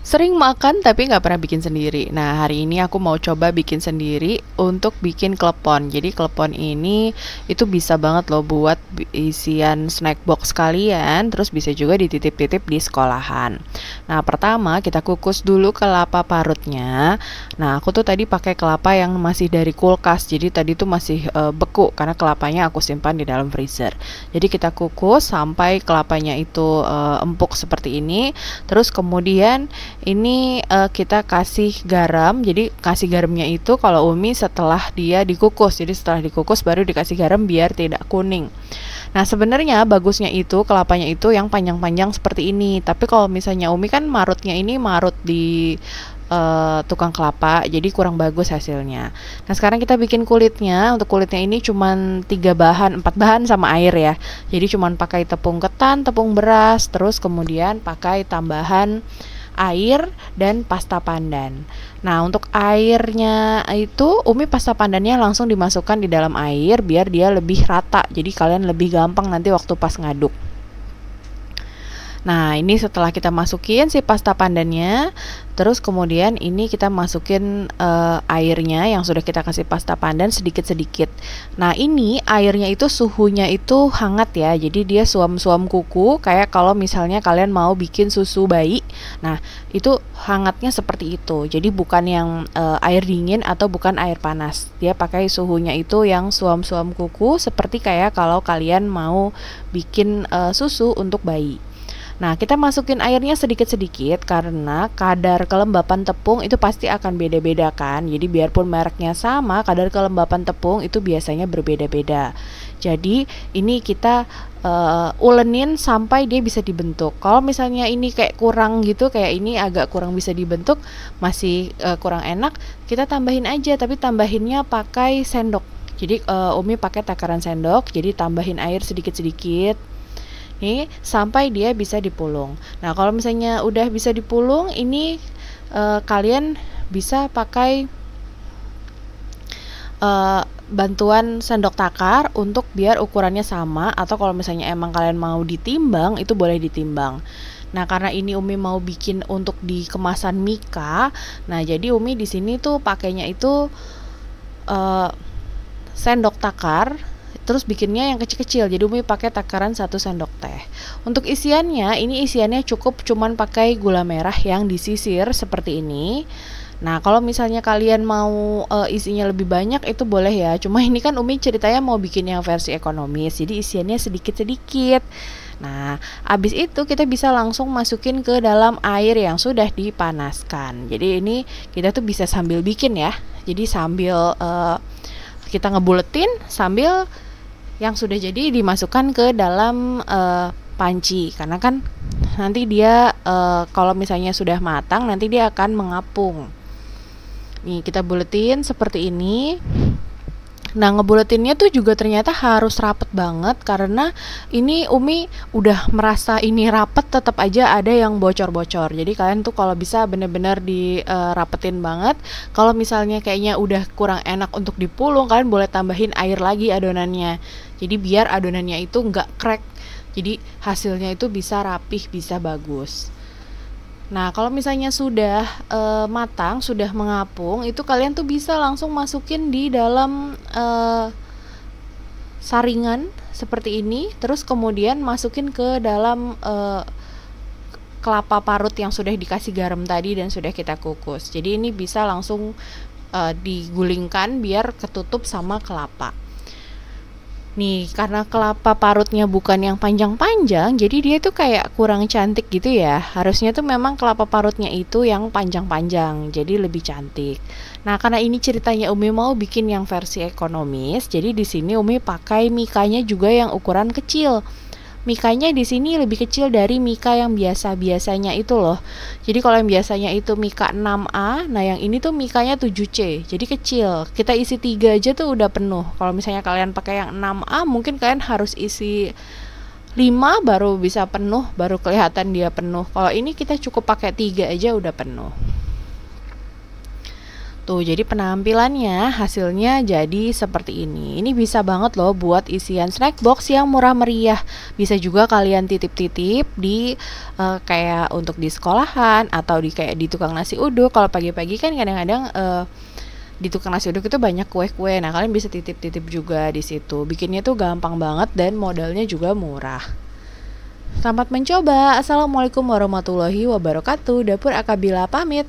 Sering makan tapi nggak pernah bikin sendiri. Nah, hari ini aku mau coba bikin sendiri untuk bikin klepon. Jadi klepon ini itu bisa banget loh buat isian snack box kalian, terus bisa juga dititip-titip di sekolahan. Nah, pertama kita kukus dulu kelapa parutnya. Nah, aku tuh tadi pakai kelapa yang masih dari kulkas. Jadi tadi tuh masih beku karena kelapanya aku simpan di dalam freezer. Jadi kita kukus sampai kelapanya itu empuk seperti ini. Terus kemudian ini kita kasih garam. Jadi kasih garamnya itu kalau Umi setelah dia dikukus. Jadi setelah dikukus baru dikasih garam biar tidak kuning. Nah, sebenarnya bagusnya itu kelapanya itu yang panjang-panjang seperti ini. Tapi kalau misalnya Umi kan marutnya ini marut di tukang kelapa, jadi kurang bagus hasilnya. Nah, sekarang kita bikin kulitnya. Untuk kulitnya ini cuman 3 bahan, 4 bahan sama air ya. Jadi cuman pakai tepung ketan, tepung beras, terus kemudian pakai tambahan air dan pasta pandan. Nah, untuk airnya itu Umi pasta pandannya langsung dimasukkan di dalam air biar dia lebih rata. Jadi kalian lebih gampang nanti waktu pas ngaduk. Nah, ini setelah kita masukin si pasta pandannya, terus kemudian ini kita masukin airnya yang sudah kita kasih pasta pandan sedikit-sedikit. Nah, ini airnya itu suhunya itu hangat ya, jadi dia suam-suam kuku kayak kalau misalnya kalian mau bikin susu bayi. Nah, itu hangatnya seperti itu, jadi bukan yang air dingin atau bukan air panas. Dia pakai suhunya itu yang suam-suam kuku seperti kayak kalau kalian mau bikin susu untuk bayi. Nah, kita masukin airnya sedikit-sedikit karena kadar kelembapan tepung itu pasti akan beda-beda kan. Jadi biarpun mereknya sama, kadar kelembapan tepung itu biasanya berbeda-beda. Jadi ini kita ulenin sampai dia bisa dibentuk. Kalau misalnya ini kayak kurang gitu, kayak ini agak kurang bisa dibentuk, masih kurang enak, kita tambahin aja, tapi tambahinnya pakai sendok. Jadi Umi pakai takaran sendok, jadi tambahin air sedikit-sedikit nih sampai dia bisa dipulung. Nah, kalau misalnya udah bisa dipulung, ini kalian bisa pakai bantuan sendok takar untuk biar ukurannya sama, atau kalau misalnya emang kalian mau ditimbang itu boleh ditimbang. Nah, karena ini Umi mau bikin untuk di kemasan Mika, nah jadi Umi di sini tuh pakainya itu sendok takar. Terus bikinnya yang kecil-kecil, jadi Umi pakai takaran 1 sendok teh. Untuk isiannya, ini isiannya cukup cuman pakai gula merah yang disisir seperti ini. Nah, kalau misalnya kalian mau isinya lebih banyak itu boleh ya. Cuma ini kan Umi ceritanya mau bikin yang versi ekonomis, jadi isiannya sedikit-sedikit. Nah, abis itu kita bisa langsung masukin ke dalam air yang sudah dipanaskan. Jadi ini kita tuh bisa sambil bikin ya. Jadi sambil kita ngebuletin sambil yang sudah jadi dimasukkan ke dalam panci, karena kan nanti dia kalau misalnya sudah matang nanti dia akan mengapung. Nih kita buletin seperti ini. Nah, ngebuletinnya tuh juga ternyata harus rapet banget karena ini Umi udah merasa ini rapet, tetap aja ada yang bocor-bocor. Jadi kalian tuh kalau bisa bener-bener dirapetin banget. Kalau misalnya kayaknya udah kurang enak untuk dipulung, kalian boleh tambahin air lagi adonannya. Jadi biar adonannya itu nggak crack. Jadi hasilnya itu bisa rapih, bisa bagus. Nah, kalau misalnya sudah matang, sudah mengapung, itu kalian tuh bisa langsung masukin di dalam saringan seperti ini, terus kemudian masukin ke dalam kelapa parut yang sudah dikasih garam tadi dan sudah kita kukus. Jadi ini bisa langsung digulingkan biar ketutup sama kelapa. Nih, karena kelapa parutnya bukan yang panjang-panjang, jadi dia tuh kayak kurang cantik gitu ya. Harusnya tuh memang kelapa parutnya itu yang panjang-panjang, jadi lebih cantik. Nah, karena ini ceritanya Umi mau bikin yang versi ekonomis, jadi di sini Umi pakai mikanya juga yang ukuran kecil. Mikanya di sini lebih kecil dari mika yang biasa-biasanya itu loh. Jadi kalau yang biasanya itu mika 6A, nah yang ini tuh mikanya 7C. Jadi kecil. Kita isi 3 aja tuh udah penuh. Kalau misalnya kalian pakai yang 6A, mungkin kalian harus isi 5 baru bisa penuh, baru kelihatan dia penuh. Kalau ini kita cukup pakai 3 aja udah penuh. Tuh, jadi penampilannya hasilnya jadi seperti ini. Ini bisa banget loh buat isian snack box yang murah meriah. Bisa juga kalian titip-titip di kayak untuk di sekolahan atau di kayak di tukang nasi uduk. Kalau pagi-pagi kan kadang-kadang di tukang nasi uduk itu banyak kue-kue. Nah, kalian bisa titip-titip juga di situ. Bikinnya tuh gampang banget dan modalnya juga murah. Selamat mencoba. Assalamualaikum warahmatullahi wabarakatuh. Dapur Akabila pamit.